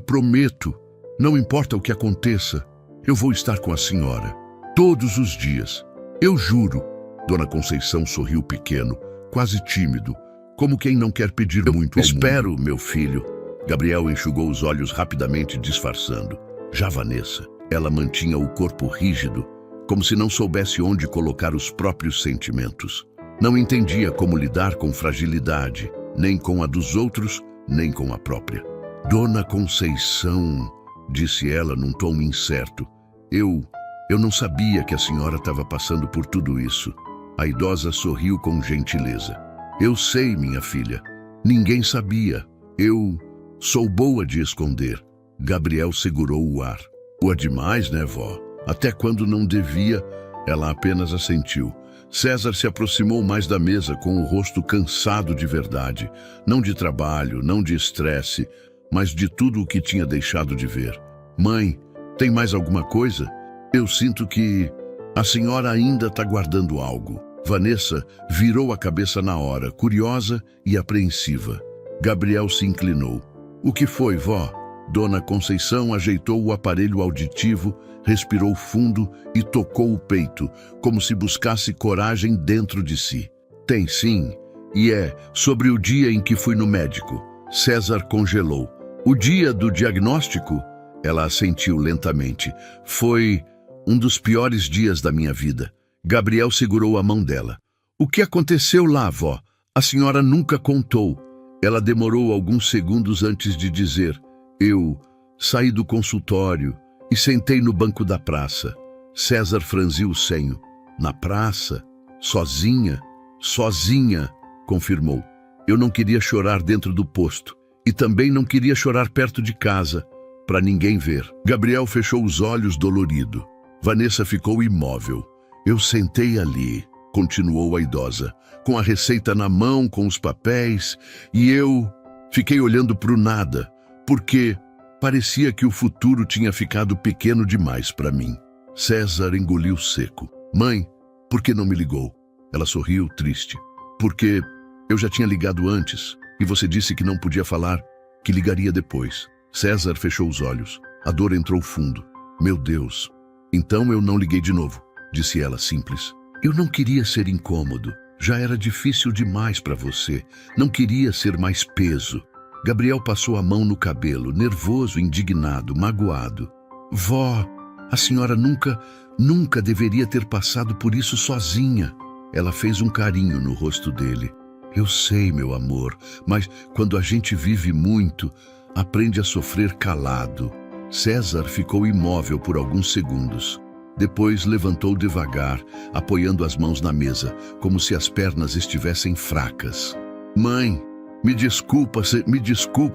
Speaker 1: prometo, não importa o que aconteça, eu vou estar com a senhora, todos os dias. Eu juro." Dona Conceição sorriu pequeno, quase tímido, como quem não quer pedir muito ao mundo. "Espero, meu filho." Gabriel enxugou os olhos rapidamente, disfarçando. Já Vanessa, ela mantinha o corpo rígido, como se não soubesse onde colocar os próprios sentimentos. Não entendia como lidar com fragilidade, nem com a dos outros, nem com a própria. "Dona Conceição", disse ela num tom incerto, eu não sabia que a senhora estava passando por tudo isso." A idosa sorriu com gentileza. "Eu sei, minha filha. Ninguém sabia. Eu sou boa de esconder." Gabriel segurou o ar. "Boa demais, né, vó? Até quando não devia." Ela apenas assentiu. César se aproximou mais da mesa com o rosto cansado de verdade. Não de trabalho, não de estresse, mas de tudo o que tinha deixado de ver. "Mãe, tem mais alguma coisa? Eu sinto que a senhora ainda está guardando algo." Vanessa virou a cabeça na hora, curiosa e apreensiva. Gabriel se inclinou. "O que foi, vó?" Dona Conceição ajeitou o aparelho auditivo, respirou fundo e tocou o peito, como se buscasse coragem dentro de si. "Tem sim, e é sobre o dia em que fui no médico." César congelou. "O dia do diagnóstico?" Ela assentiu lentamente. "Foi um dos piores dias da minha vida." Gabriel segurou a mão dela. "O que aconteceu lá, vó? A senhora nunca contou." Ela demorou alguns segundos antes de dizer: "Eu saí do consultório e sentei no banco da praça." César franziu o senho. "Na praça? Sozinha?" "Sozinha", confirmou. "Eu não queria chorar dentro do posto. E também não queria chorar perto de casa, para ninguém ver." Gabriel fechou os olhos dolorido. Vanessa ficou imóvel. "Eu sentei ali", continuou a idosa, "com a receita na mão, com os papéis, e eu fiquei olhando para o nada, porque parecia que o futuro tinha ficado pequeno demais para mim." César engoliu seco. "Mãe, por que não me ligou?" Ela sorriu, triste. "Porque eu já tinha ligado antes, e você disse que não podia falar, que ligaria depois." César fechou os olhos. A dor entrou fundo. "Meu Deus, então eu não liguei de novo", disse ela, simples. "Eu não queria ser incômodo. Já era difícil demais para você. Não queria ser mais peso." Gabriel passou a mão no cabelo, nervoso, indignado, magoado. "Vó, a senhora nunca deveria ter passado por isso sozinha." Ela fez um carinho no rosto dele. "Eu sei, meu amor, mas quando a gente vive muito, aprende a sofrer calado." César ficou imóvel por alguns segundos. Depois levantou devagar, apoiando as mãos na mesa, como se as pernas estivessem fracas. "Mãe, me desculpa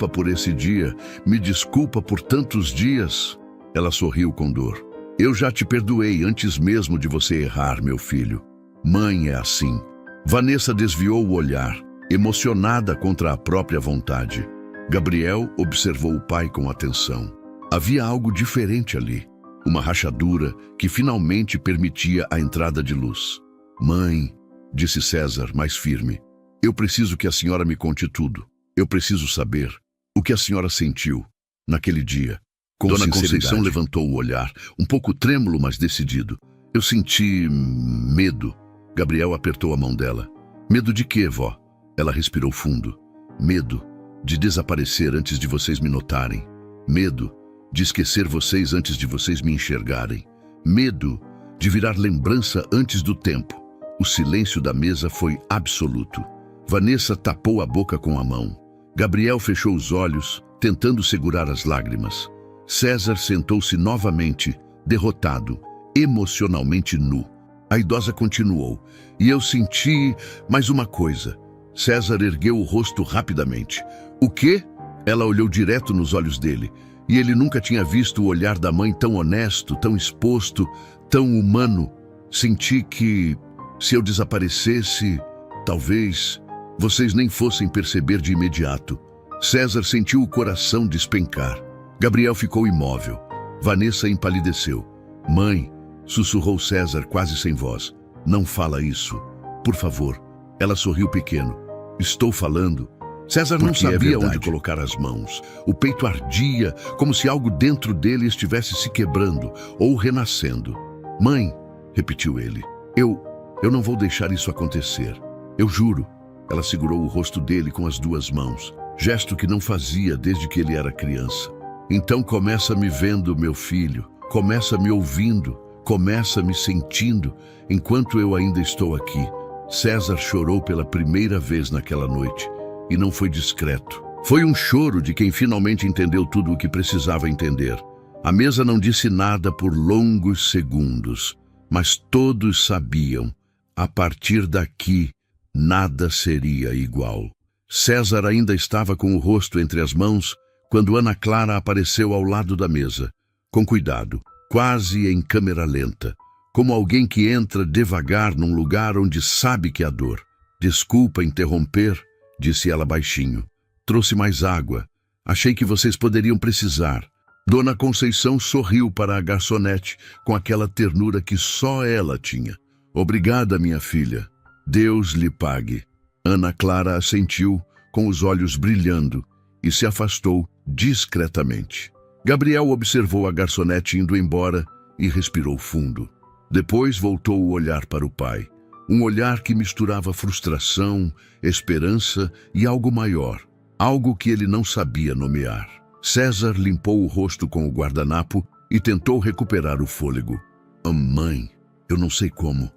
Speaker 1: por esse dia, me desculpa por tantos dias." Ela sorriu com dor. "Eu já te perdoei antes mesmo de você errar, meu filho. Mãe é assim." Vanessa desviou o olhar, emocionada contra a própria vontade. Gabriel observou o pai com atenção. Havia algo diferente ali. Uma rachadura que finalmente permitia a entrada de luz. "Mãe", disse César, mais firme, "eu preciso que a senhora me conte tudo. Eu preciso saber o que a senhora sentiu naquele dia." Dona Conceição levantou o olhar, um pouco trêmulo, mas decidido. Eu senti medo. Gabriel apertou a mão dela. Medo de quê, vó? Ela respirou fundo. Medo de desaparecer antes de vocês me notarem. Medo de esquecer vocês antes de vocês me enxergarem. Medo de virar lembrança antes do tempo. O silêncio da mesa foi absoluto. Vanessa tapou a boca com a mão. Gabriel fechou os olhos, tentando segurar as lágrimas. César sentou-se novamente, derrotado, emocionalmente nu. A idosa continuou. E eu senti mais uma coisa. César ergueu o rosto rapidamente. O quê? Ela olhou direto nos olhos dele. E ele nunca tinha visto o olhar da mãe tão honesto, tão exposto, tão humano. Senti que, se eu desaparecesse, talvez vocês nem fossem perceber de imediato. César sentiu o coração despencar. Gabriel ficou imóvel. Vanessa empalideceu. Mãe, sussurrou César quase sem voz. Não fala isso. Por favor. Ela sorriu pequeno. Estou falando. César não sabia onde colocar as mãos. O peito ardia, como se algo dentro dele estivesse se quebrando ou renascendo. Mãe, repetiu ele, eu não vou deixar isso acontecer. Eu juro. Ela segurou o rosto dele com as duas mãos, gesto que não fazia desde que ele era criança. Então começa me vendo, meu filho. Começa me ouvindo. Começa me sentindo enquanto eu ainda estou aqui. César chorou pela primeira vez naquela noite. E não foi discreto. Foi um choro de quem finalmente entendeu tudo o que precisava entender. A mesa não disse nada por longos segundos, mas todos sabiam, a partir daqui, nada seria igual. César ainda estava com o rosto entre as mãos quando Ana Clara apareceu ao lado da mesa, com cuidado, quase em câmera lenta, como alguém que entra devagar num lugar onde sabe que há dor. Desculpa interromper, disse ela baixinho. Trouxe mais água. Achei que vocês poderiam precisar. Dona Conceição sorriu para a garçonete com aquela ternura que só ela tinha. Obrigada, minha filha. Deus lhe pague. Ana Clara assentiu, com os olhos brilhando, e se afastou discretamente. Gabriel observou a garçonete indo embora e respirou fundo. Depois voltou o olhar para o pai. Um olhar que misturava frustração, esperança e algo maior. Algo que ele não sabia nomear. César limpou o rosto com o guardanapo e tentou recuperar o fôlego. Mãe, eu não sei como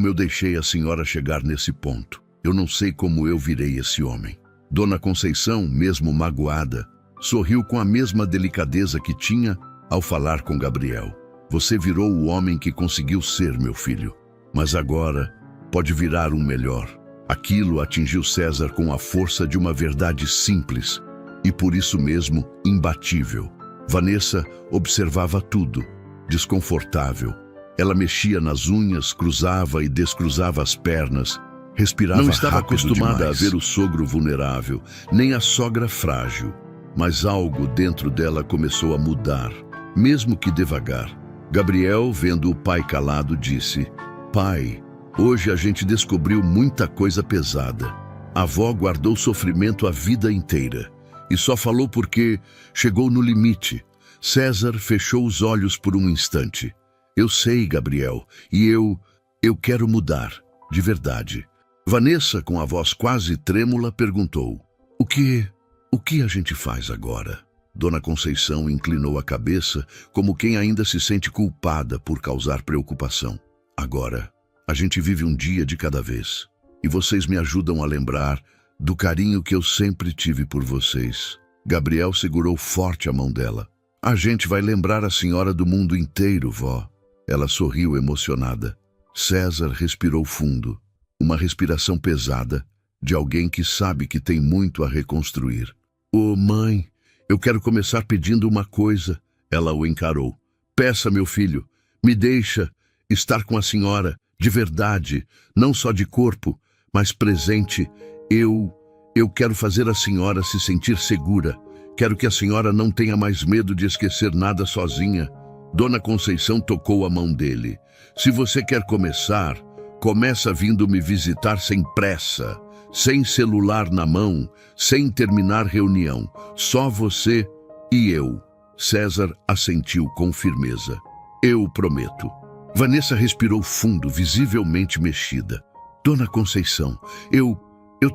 Speaker 1: eu deixei a senhora chegar nesse ponto. Eu não sei como eu virei esse homem. Dona Conceição, mesmo magoada, sorriu com a mesma delicadeza que tinha ao falar com Gabriel. Você virou o homem que conseguiu ser, meu filho. Mas agora pode virar um melhor. Aquilo atingiu César com a força de uma verdade simples e, por isso mesmo, imbatível. Vanessa observava tudo, desconfortável. Ela mexia nas unhas, cruzava e descruzava as pernas, respirava rápido. Não estava acostumada a ver o sogro vulnerável, nem a sogra frágil. Mas algo dentro dela começou a mudar, mesmo que devagar. Gabriel, vendo o pai calado, disse: Pai, hoje a gente descobriu muita coisa pesada. A avó guardou sofrimento a vida inteira e só falou porque chegou no limite. César fechou os olhos por um instante. Eu sei, Gabriel, e eu quero mudar, de verdade. Vanessa, com a voz quase trêmula, perguntou: O que a gente faz agora? Dona Conceição inclinou a cabeça, como quem ainda se sente culpada por causar preocupação. Agora, a gente vive um dia de cada vez. E vocês me ajudam a lembrar do carinho que eu sempre tive por vocês. Gabriel segurou forte a mão dela. A gente vai lembrar a senhora do mundo inteiro, vó. Ela sorriu emocionada. César respirou fundo. Uma respiração pesada, de alguém que sabe que tem muito a reconstruir. Ô, mãe, eu quero começar pedindo uma coisa. Ela o encarou. Peça, meu filho, me deixa estar com a senhora, de verdade, não só de corpo, mas presente. Eu quero fazer a senhora se sentir segura. Quero que a senhora não tenha mais medo de esquecer nada sozinha. Dona Conceição tocou a mão dele. Se você quer começar, começa vindo me visitar sem pressa, sem celular na mão, sem terminar reunião. Só você e eu. César assentiu com firmeza. Eu prometo. Vanessa respirou fundo, visivelmente mexida. Dona Conceição, eu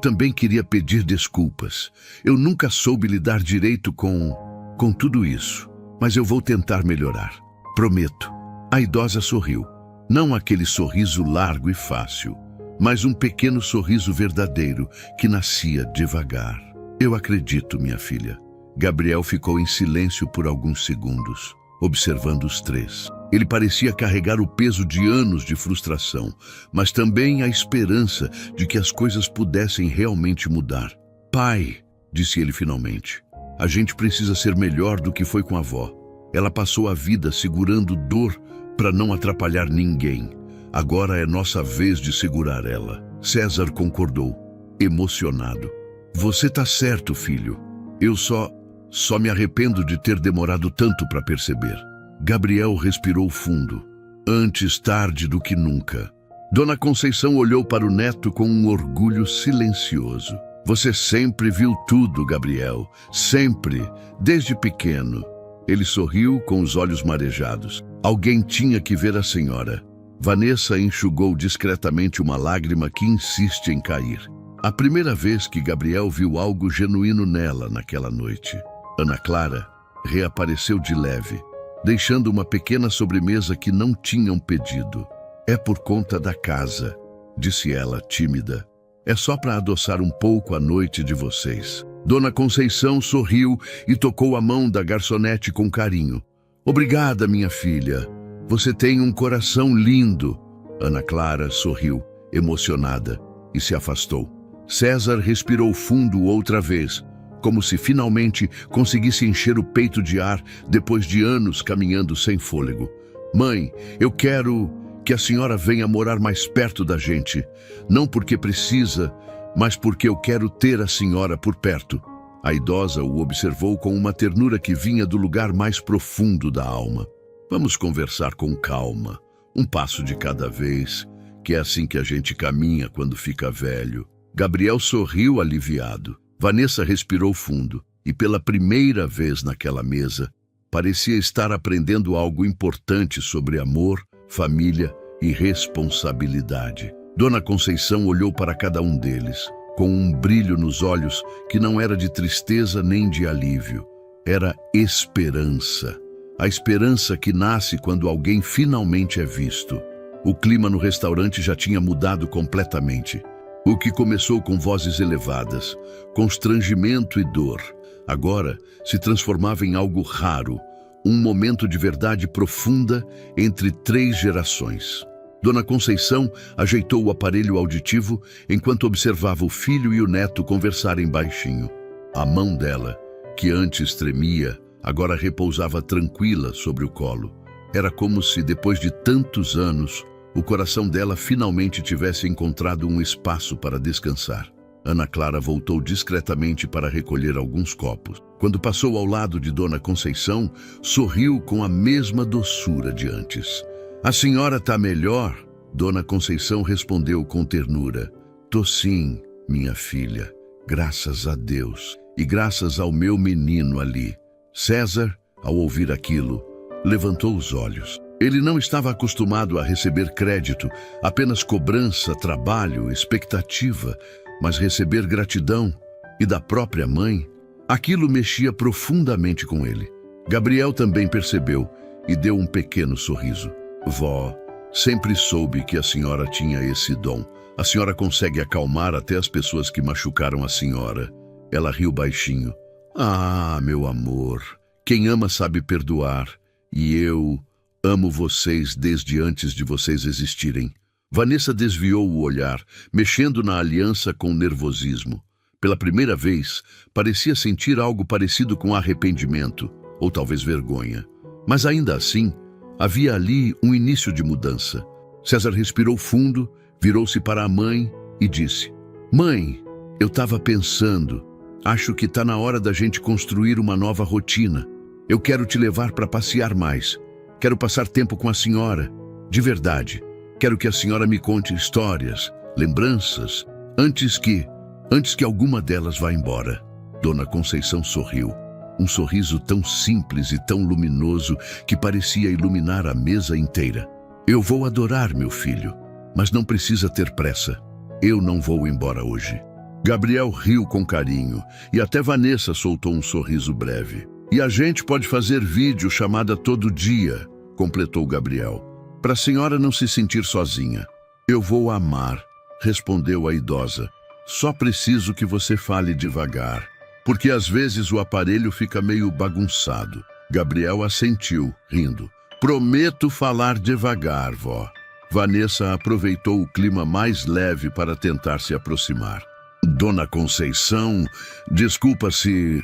Speaker 1: também queria pedir desculpas. Eu nunca soube lidar direito com tudo isso, mas eu vou tentar melhorar. Prometo. A idosa sorriu. Não aquele sorriso largo e fácil, mas um pequeno sorriso verdadeiro que nascia devagar. Eu acredito, minha filha. Gabriel ficou em silêncio por alguns segundos, observando os três. Ele parecia carregar o peso de anos de frustração, mas também a esperança de que as coisas pudessem realmente mudar. Pai, disse ele finalmente, a gente precisa ser melhor do que foi com a avó. Ela passou a vida segurando dor para não atrapalhar ninguém. Agora é nossa vez de segurar ela. César concordou, emocionado. Você tá certo, filho. Eu só me arrependo de ter demorado tanto para perceber. Gabriel respirou fundo. Antes tarde do que nunca. Dona Conceição olhou para o neto com um orgulho silencioso. Você sempre viu tudo, Gabriel. Sempre, desde pequeno. Ele sorriu com os olhos marejados. Alguém tinha que ver a senhora. Vanessa enxugou discretamente uma lágrima que insiste em cair. A primeira vez que Gabriel viu algo genuíno nela naquela noite. Ana Clara reapareceu de leve, deixando uma pequena sobremesa que não tinham pedido. É por conta da casa, disse ela, tímida. É só para adoçar um pouco a noite de vocês. Dona Conceição sorriu e tocou a mão da garçonete com carinho. Obrigada, minha filha. Você tem um coração lindo. Ana Clara sorriu, emocionada, e se afastou. César respirou fundo outra vez, como se finalmente conseguisse encher o peito de ar depois de anos caminhando sem fôlego. Mãe, eu quero que a senhora venha morar mais perto da gente. Não porque precisa, mas porque eu quero ter a senhora por perto. A idosa o observou com uma ternura que vinha do lugar mais profundo da alma. Vamos conversar com calma, um passo de cada vez, que é assim que a gente caminha quando fica velho. Gabriel sorriu aliviado. Vanessa respirou fundo e pela primeira vez naquela mesa, parecia estar aprendendo algo importante sobre amor, família e responsabilidade. Dona Conceição olhou para cada um deles, com um brilho nos olhos que não era de tristeza nem de alívio. Era esperança. A esperança que nasce quando alguém finalmente é visto. O clima no restaurante já tinha mudado completamente. O que começou com vozes elevadas, constrangimento e dor, agora se transformava em algo raro, um momento de verdade profunda entre 3 gerações. Dona Conceição ajeitou o aparelho auditivo enquanto observava o filho e o neto conversarem baixinho. A mão dela, que antes tremia, agora repousava tranquila sobre o colo. Era como se, depois de tantos anos, o coração dela finalmente tivesse encontrado um espaço para descansar. Ana Clara voltou discretamente para recolher alguns copos. Quando passou ao lado de Dona Conceição, sorriu com a mesma doçura de antes. A senhora tá melhor? Dona Conceição respondeu com ternura. Tô sim, minha filha. Graças a Deus. E graças ao meu menino ali. César, ao ouvir aquilo, levantou os olhos. Ele não estava acostumado a receber crédito, apenas cobrança, trabalho, expectativa, mas receber gratidão e da própria mãe, aquilo mexia profundamente com ele. Gabriel também percebeu e deu um pequeno sorriso. Vó, sempre soube que a senhora tinha esse dom. A senhora consegue acalmar até as pessoas que machucaram a senhora. Ela riu baixinho. Ah, meu amor, quem ama sabe perdoar. E eu amo vocês desde antes de vocês existirem. Vanessa desviou o olhar, mexendo na aliança com nervosismo. Pela primeira vez, parecia sentir algo parecido com arrependimento, ou talvez vergonha. Mas ainda assim, havia ali um início de mudança. César respirou fundo, virou-se para a mãe e disse: Mãe, eu estava pensando, acho que está na hora da gente construir uma nova rotina. Eu quero te levar para passear mais. Quero passar tempo com a senhora. De verdade. Quero que a senhora me conte histórias, lembranças, antes que alguma delas vá embora. Dona Conceição sorriu. Um sorriso tão simples e tão luminoso que parecia iluminar a mesa inteira. Eu vou adorar, meu filho, mas não precisa ter pressa. Eu não vou embora hoje. Gabriel riu com carinho e até Vanessa soltou um sorriso breve. E a gente pode fazer vídeo chamada todo dia, completou Gabriel, para a senhora não se sentir sozinha. Eu vou amar, respondeu a idosa. Só preciso que você fale devagar, porque às vezes o aparelho fica meio bagunçado. Gabriel assentiu, rindo. Prometo falar devagar, vó. Vanessa aproveitou o clima mais leve para tentar se aproximar. Dona Conceição, desculpa se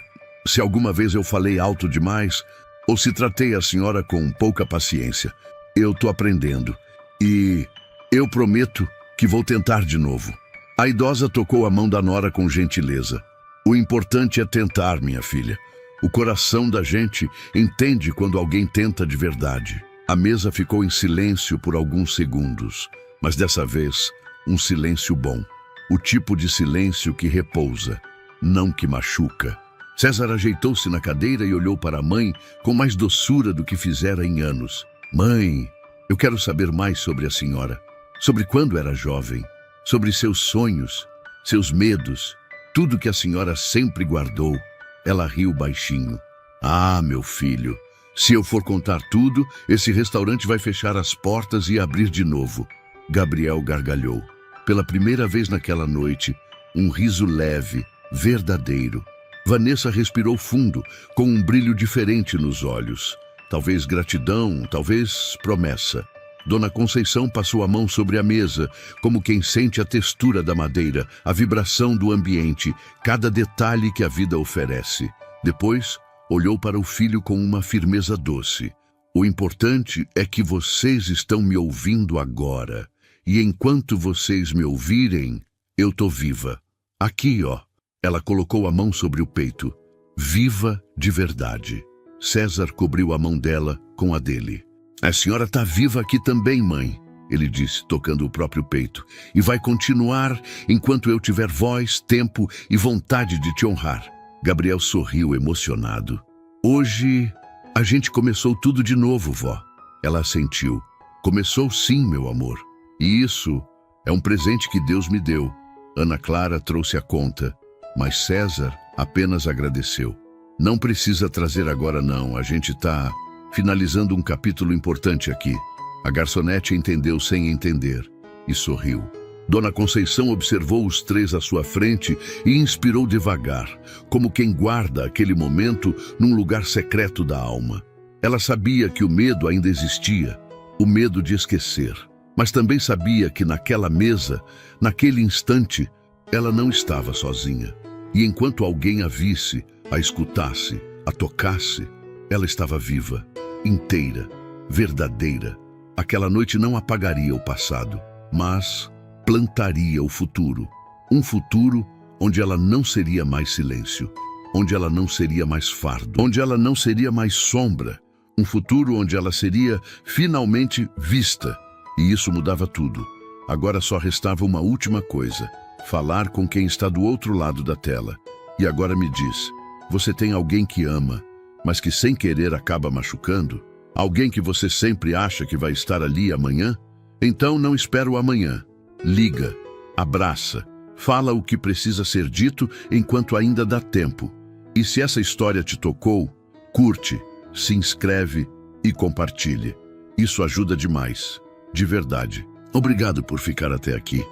Speaker 1: alguma vez eu falei alto demais ou se tratei a senhora com pouca paciência. Eu tô aprendendo e eu prometo que vou tentar de novo. A idosa tocou a mão da nora com gentileza. O importante é tentar, minha filha. O coração da gente entende quando alguém tenta de verdade. A mesa ficou em silêncio por alguns segundos, mas dessa vez, um silêncio bom. O tipo de silêncio que repousa, não que machuca. César ajeitou-se na cadeira e olhou para a mãe com mais doçura do que fizera em anos. Mãe, eu quero saber mais sobre a senhora. Sobre quando era jovem. Sobre seus sonhos, seus medos. Tudo que a senhora sempre guardou. Ela riu baixinho. Ah, meu filho, se eu for contar tudo, esse restaurante vai fechar as portas e abrir de novo. Gabriel gargalhou. Pela primeira vez naquela noite, um riso leve, verdadeiro. Vanessa respirou fundo, com um brilho diferente nos olhos. Talvez gratidão, talvez promessa. Dona Conceição passou a mão sobre a mesa, como quem sente a textura da madeira, a vibração do ambiente, cada detalhe que a vida oferece. Depois, olhou para o filho com uma firmeza doce. O importante é que vocês estão me ouvindo agora. E enquanto vocês me ouvirem, eu tô viva. Aqui, ó. Ela colocou a mão sobre o peito. Viva de verdade. César cobriu a mão dela com a dele. A senhora tá viva aqui também, mãe, ele disse, tocando o próprio peito. E vai continuar enquanto eu tiver voz, tempo e vontade de te honrar. Gabriel sorriu emocionado. Hoje, a gente começou tudo de novo, vó. Ela assentiu. Começou sim, meu amor. E isso é um presente que Deus me deu. Ana Clara trouxe a conta, mas César apenas agradeceu. Não precisa trazer agora não, a gente tá finalizando um capítulo importante aqui. A garçonete entendeu sem entender e sorriu. Dona Conceição observou os três à sua frente e inspirou devagar, como quem guarda aquele momento num lugar secreto da alma. Ela sabia que o medo ainda existia, o medo de esquecer. Mas também sabia que naquela mesa, naquele instante, ela não estava sozinha. E enquanto alguém a visse, a escutasse, a tocasse, ela estava viva, inteira, verdadeira. Aquela noite não apagaria o passado, mas plantaria o futuro. Um futuro onde ela não seria mais silêncio, onde ela não seria mais fardo, onde ela não seria mais sombra. Um futuro onde ela seria finalmente vista. E isso mudava tudo. Agora só restava uma última coisa: falar com quem está do outro lado da tela. E agora me diz, você tem alguém que ama, mas que sem querer acaba machucando? Alguém que você sempre acha que vai estar ali amanhã? Então não espera o amanhã. Liga, abraça, fala o que precisa ser dito enquanto ainda dá tempo. E se essa história te tocou, curte, se inscreve e compartilhe. Isso ajuda demais. De verdade. Obrigado por ficar até aqui.